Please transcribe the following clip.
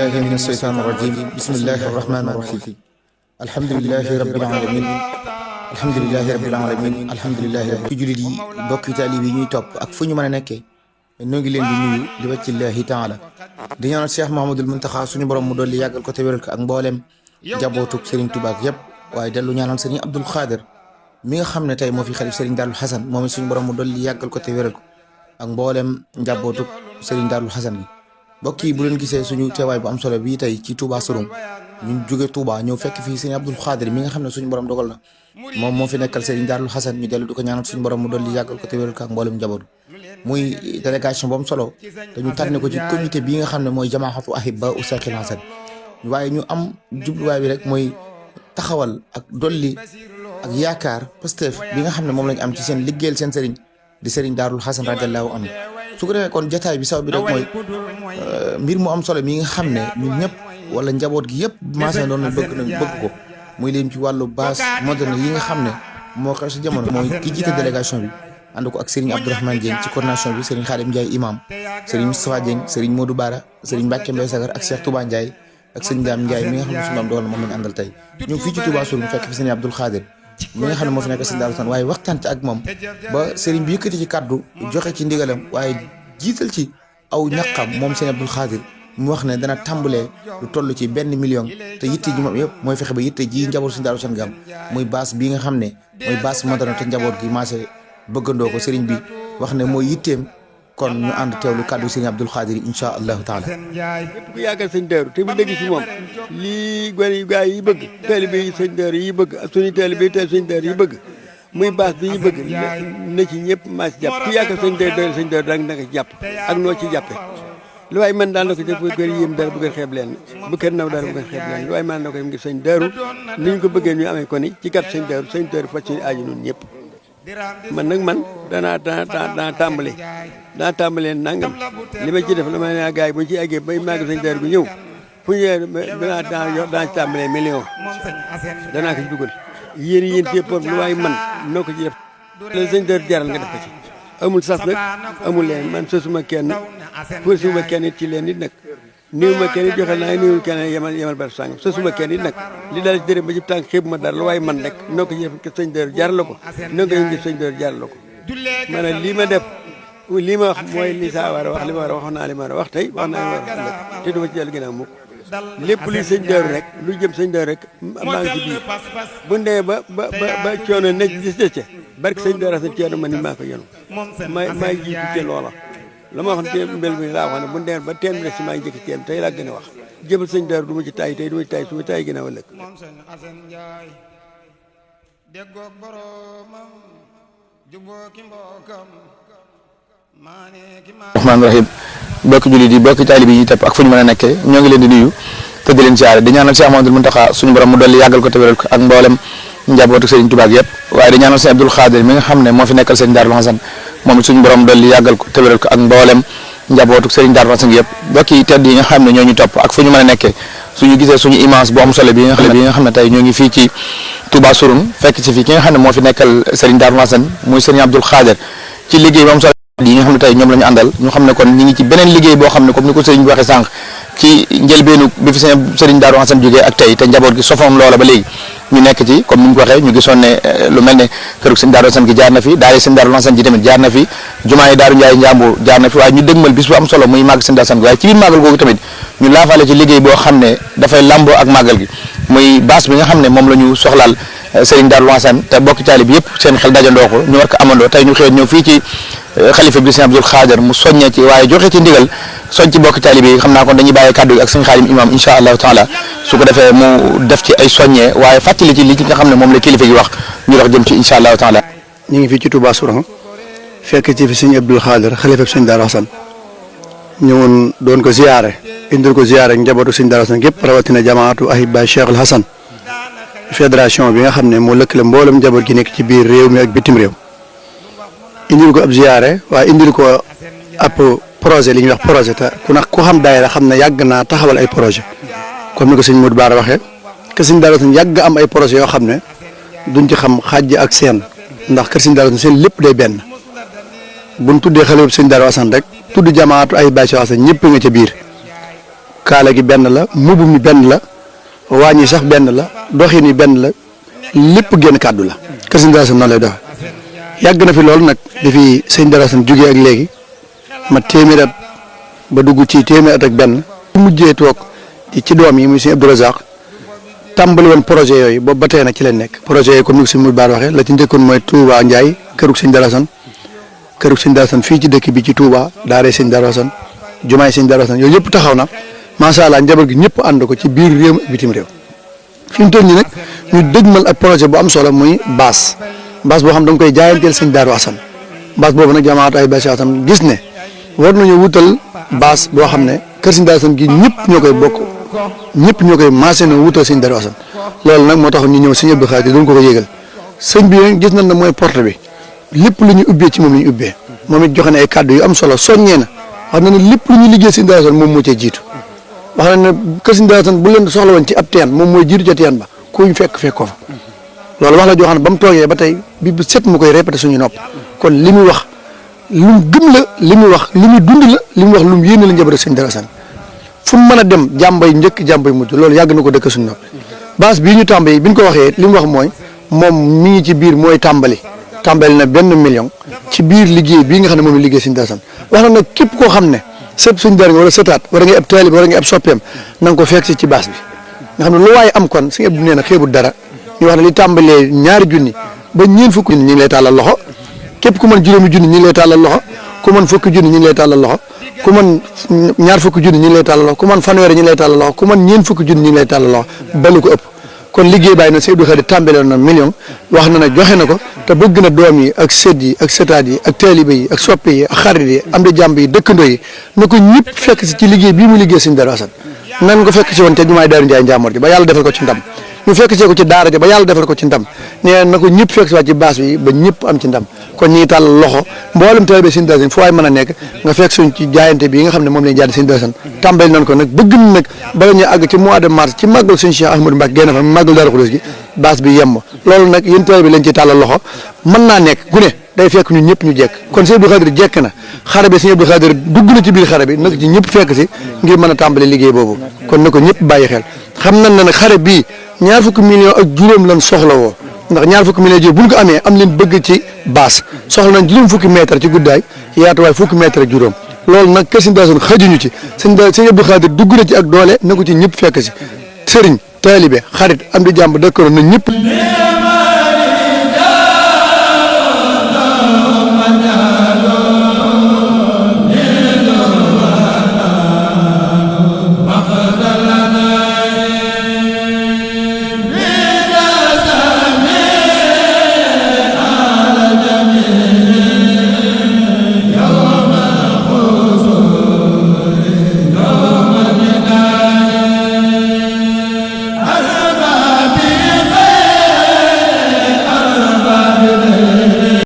بالله من الشيطان الرجيم بسم الله الرحمن الرحيم الحمد لله رب العالمين الحمد لله رب العالمين الحمد لله رب jullit yi bokki taalibe yi ñuy topp ak fu ñu mën a nekkee ñoo ngi leen di nuyu li wàccillahi taala di ñaanal Cheikh Mouhamadoul Mountakha suñu borom mu dolli yàggal ko te wéral ko ak mboolem jabootug Serigne Touba ak yëpp waaye dellu ñaanal Serigne Abdoul Khadir mi nga xam ne tey moo fi xalif Serigne Darou Hassane moom it suñu borom mu dolli yàggal ko te wéral ko ak mboolem jabootug Serigne Darou Hassane bi mbokk yi bu leen gisee suñu teewaay bu am solo bii tey ci Touba Souroum ñu jóge Touba ñëw fekk fii Serigne Abdoul Khadir mi nga xam ne suñu borom dogal na moom moo fi nekkal Serigne Darou Hassane ñu dellu di ko ñaanal suñu borom mu dolli yàggal ko te wéral ko ak mboolem njaboot muy délégation bu am solo dañu tànn ko ci comité bi nga xam ne mooy jamaatu ahibba u Sakhil Hassane waaye ñu am jubluwaay bi rek mooy taxawal ak dolli ak yaakaar Pastef bi nga xam ne moom lañu am ci seen liggéeyal seen sëriñ di Serigne Darou Hassane radiyallahu anhu su ko defee kon jotaay bi saw bi rek mooy mbir mu am solo mi nga xam ne ñun ñëpp wala njaboot gi yëpp maasee doon na bëgg ko muy leen ci wàllu base moderne yi nga xam ne moo xew si jamono mooy ki jiite délégation bi ànd ko ak Serigne Abdourahmane Dieng ci coordination bi Serigne Khadim Ndiaye imam Serigne Moustapha Dieng Serigne Modou Bara Serigne Mbacke Mbaye Sagar ak Cheikh Touba Ndiaye ak Serigne Dame Ndiaye mi nga xam ne suñu doon dogal na moom lañu àndal tey ñëw fii ci Touba Souroum fekk fi Serigne Abdoul Khadir mi nga xam ne moo fi nekk Serigne Darou Hassane waaye waxtaan ci ak moom ba Serigne bi yëkkati ci kaddu joxe ci ndigalam waaye jiital ci aw ñaqam moom Serigne Abdoul Khadir mu wax ne dana tàmbalee lu toll ci 1 million te yitte ji moom yëpp mooy fexe ba yitte ji njaboot Serigne Darou Hassane gam muy base bi nga xam ne mooy base moderne te njaboot gi maase bëggandoo ko Serigne bi wax ne mooy yitteem kon ñu ànd teewlu kàddu Serigne Abdoul Khadir insha allahu taala képp ku yàggal sëñ Darou te mu dëgg ci moom lii gone yu gaay yi bëgg taalibe yi sëñ Darou yi bëgg ak suñu taalibe yi sëñ Darou yi bëgg muy baas bi ñu bëgg na ci ñëpp maa ci jàpp ku yàggal sëñ Darou da nga ci jàpp ak noo ci jàppe lu waay mën daal na ko def bu gën yéem dara bu gën xeeb leen bu kenn naw dara bu gën xeeb leen lu waay mën na ko ngir sëñ Darou ni ñu ko bëggee ñu amee ko ni ci kat sëñ Darou faj suñu aaju ñun ñëpp man nag danaa tàmbale nangam li ma ci def la ma ne gars yi bu ñu ci eggee bay màgg sëñ Darou bi ñëw fu ñu danaa ci tàmbalee million danaa ko ci dugal yéen fépp lu waay man noo ko ci def la sëñ Darou jaral nga def ko ci amul sas nag amul leen man sosuma kenn forcément kenn it ci leen nit nag néew ma kenn it joxe naa néewul kenn yemal bar sàngam sosuma kenn it nag li daal ci dërëm ba ci tànk xeeb ma dara lu waay man rek noo ko ci def sëñ Darou jaral la ko noo ko def sëñ Darou jaral la ko ma ne lii ma def lii ma wax mooy li saa war a wax li ma war a wax naa li ma war a wax tey wax naa li ma war a wax ëllëg te duma ci dellu ginnaaw mukk lépp luy sëñ Darou rek lu jëm sëñ Darou rek maa ngi ci biir bu ndee ba coono nekk gis ca barke sëñ Darou Hassane coono man ni maa ko yenu maa jiitu ci loola la ma waxoon ci mbel mi laa wax ne bu ndee ba teen bi rek si maa ngi jëkk teen tey laa gën a wax jëbal sëñ Darou du ma ci tay tey du ma ci tay su ma tay ginnaaw ëllëg rahmaan rahim bokki jullit yi bokki taalibe yi tepp ak fu ñu mën a nekkee ñoo ngi leen di nuyu te di leen siyaare di ñaanal Cheikh Mouhamadoul Mountakha suñu borom mu dolli yàggal ko te wéral ko ak mboolem njabootu Serigne Touba yëpp waaye di ñaanal Serigne Abdoul Khadir mi nga xam ne moo fi nekkal Serigne Darou Hassane moom it suñu borom dolli yàggal ko te wéral ko ak mboolem njabootu Serigne Darou Hassane yëpp bokki tedd yi nga xam ne ñoo ñu topp ak fu ñu mën a nekkee suñu gisee suñu image bu am solo bi nga xam ne tey ñoo ngi fii ci Touba Souroum fekk ci fii ki nga xam ne moo fi nekkal Serigne Darou Hassane muy Serigne Abdoul Khadir ci liggéey bu am solo yi nga xam ne tey ñoom la ñu àndal ñu xam ne kon ñi ngi ci beneen liggéey boo xam ne comme ni ko sëriñ bi waxee sànq ci njëlbeenu bi fi Serigne Darou Hassane jógee ak tey te njaboot gi sofoon loola ba léegi ñu nekk ci comme ni ñu ko waxee ñu gisoon ne lu mel ne kërug Serigne Darou Hassane gi jaar na fi daara Serigne Darou Hassane ji tamit jaar na fi jumaa yi Daaru Njaay Njàmbur jaar na fi waaye ñu dëgmal bis bu am solo muy màgg Serigne Darou Hassane gi waaye ci biir màggal googu tamit ñu laafaale ci liggéey boo xam ne dafay lamboo ak màggal gi muy bâche bi nga xam ne moom la ñu soxlaal Serigne Darou Hassane te bokki taalibe bi yëpp seen xel dajandoo ko ñu war ko amandoo tey ñu xëy ñëw fii ci xalifa bi Serigne Abdoul Khadir mu soññee ci waaye joxe ci ndigal soñ ci bokki taalibe yi xam naa kon dañuy bàyyi kàddu gi ak Serigne Khadim imam insha allahu taala su ko defee mu def ci ay soññee waaye fàttali ci li ci nga xam ne moom la kilifa gi wax ñu dox jëm ci insha allahu taala ñu ngi fii ci Touba Souroum fekk ci fi Serigne Abdoul Khadir xalifa Serigne Darou Hassane ñëwoon doon ko ziyaare indil ko ziyaare njabootu Serigne Darou Hassane gépp rawatina jamaatu ahibba Cheikhul Hassane fédération bi nga xam ne moo lëkkale mboolem njaboot gi nekk ci biir réew mi ak bitim réew indil ko ab ziyaare waaye indil ko ab projet li ñuy wax projet te ku xam daayira xam ne yàgg naa taxawal ay projet comme ni ko sëñ Modou Bara waxee que Serigne Darou Hassane yàgg am ay projet yoo xam ne duñ ci xam xàjj ak seen ndax kër Serigne Darou Hassane seen lépp day benn buñ tuddee xale bu Serigne Darou Hassane rek tudd jamaatu ay Baye Cheikh Hassane ñëpp nga ca biir kaala gi benn la mbubb mi benn la wàññi sax benn la doxin yi benn la lépp génn kàddu la kër sëñ Darou Assane noonu lay doxe yàgg na fi loolu nag di fi sëñ Darou Assane jógee ak léegi ma téeméer at ba dugg ci téeméer at ak benn bu mujjee toog ci doom yi muy sëñ Abdou Razak tàmbali woon projet yooyu boobu ba tey nag ci leen nekk projet yooyu comme ni ko sëñ Mourou Bara waxee la ci njëkkoon mooy Touba Ndiaye kërug sëñ Darou Assane kërug sëñ Darou Assane fii ci dëkk bi ci Touba daaree sëñ Darou Assane jumaay sëñ Darou Assane yooyu yëpp taxaw na macha allah njaboot gi ñëpp ànd ko ci biir réew mi ak bitim réew fi mu toll nii nag ñu dëgmal ak projet bu am solo muy baas boo xam da nga koy jaayanteel sëñ Darou Assane baas boobu nag jamaatu ay Baye Assane gis ne war nañu wutal baas boo xam ne kër sëñ Darou Assane gi ñëpp ñoo koy bokk ñëpp ñoo koy maase na wutal sëñ Darou Assane loolu nag moo tax ñu ñëw sëñ Abdou Khadir doon ko yëgal sëñ bi nag gis nañ ne mooy porte bi lépp lu ñu ubbee ci moom la ñu ubbee moom it joxe ne ay kàddu yu am solo soññee na wax na ne lépp lu ñu liggéey sëñ Darou Assane moom moo cee jiitu wax na ne kër sëñ Darou Assane bu leen soxla woon ci ab teen moom mooy jiitu ca teen ba kuñ fekk ko fa loolu wax la joo xam ne ba mu toogee ba tey bi bu set mu koy répété suñu nopp kon li muy wax lu mu gëm la li muy wax lu muy dund la li muy wax lu mu yéene la njabootu sëñ Darou Assane fu mu mën a dem jàmbay njëkk jàmbay mujj loolu yàgg na ko dëkk suñu nopp baas bii ñu tàmbali bi ñu ko waxee li mu wax mooy moom mi ngi ci biir mooy tàmbali na $1 million ci biir liggéey bii nga xam ne moom la liggéey sëñ Darou Assane wax na nag képp koo xam ne sët suñ dara nga wala sëtaat wala ngay ab taalib wala ngay ab soppeem na nga ko fekk ci baas bi nga xam ne lu waaye am kon suñu ëpp nee na xeebul dara ñu wax ne li tàmbalee ñaari junni ba ñeen fukki junni ñu ngi lay tàllal loxo képp ku mën juróomi junni ñu ngi lay tàllal loxo ku mën fukki junni ñu ngi lay tàllal loxo ku mën ñaar fukki junni ñu ngi lay tàllal loxo ku mën fanweeri ñu ngi lay tàllal loxo ku mën ñeen fukki junni ñu ngi lay tàllal loxo balu ko ëpp kon liggéey bàyyi na Sëñ Abdou Khadir tàmbale na $1 million wax na ne joxe na ko te bëgg na doom yi ak sët yi ak sëtaat yi ak taalibe yi ak soppe yi ak xarit yi am di jàmb yi dëkkandoo yi na ko ñëpp fekk si ci liggéey bii mu liggéey Sëñ Darou Assane nan ko fekk si woon te jumaay Daaru Njaay Njaamoor ji ba yàlla defal ko ci ndam ñu fekk see ko ci daara ja ba yàlla defal ko ci ndam nee na ko ñëpp fekk si waat ci baas bi ba ñëpp am ci ndam kon ñi tàll loxo mboolem taalibe Sëñ Darou Assane fu waay mën a nekk nga fekk suñ ci jaayante bi nga xam ne moom lañ jaay Sëñ Darou Assane tàmbali nañ ko nag bëgg na nag bala ñu àgg ci mois de mars ci màggal Sëñ Cheikh Ahmadou Mbacké génn fa màggal Daaru Xudoos gi baas bi yemm loolu nag yéen taalibe lañ ci tàllal loxo mën naa nekk gu ne day fekk ñun ñëpp ñu jekk kon Sëñ Abdou Khadir jekk na xare bi Sëñ Abdou Khadir dugg na ci biir xare bi nag ci ñëpp fekk si ngir mën a tàmbali liggéey boobu kon na ko ñëpp bàyyi xel xam nañ ne nag xare bii ñaar fukki millions ak juróom lan soxla woo ndax ñaar fukki millions ji buñ ko amee am leen bëgg ci baas soxla nañ juróom fukki mètre ci guddaay yaatuwaay fukki mètre ak juróom loolu nag kër Sëñ Darou Assane xajuñu ci Sëñ Abdou Khadir dugg na ci ak doole na ko ci ñëpp fekk si sëriñ taalibe xarit am di jàmb dëkkandoo na ñëpp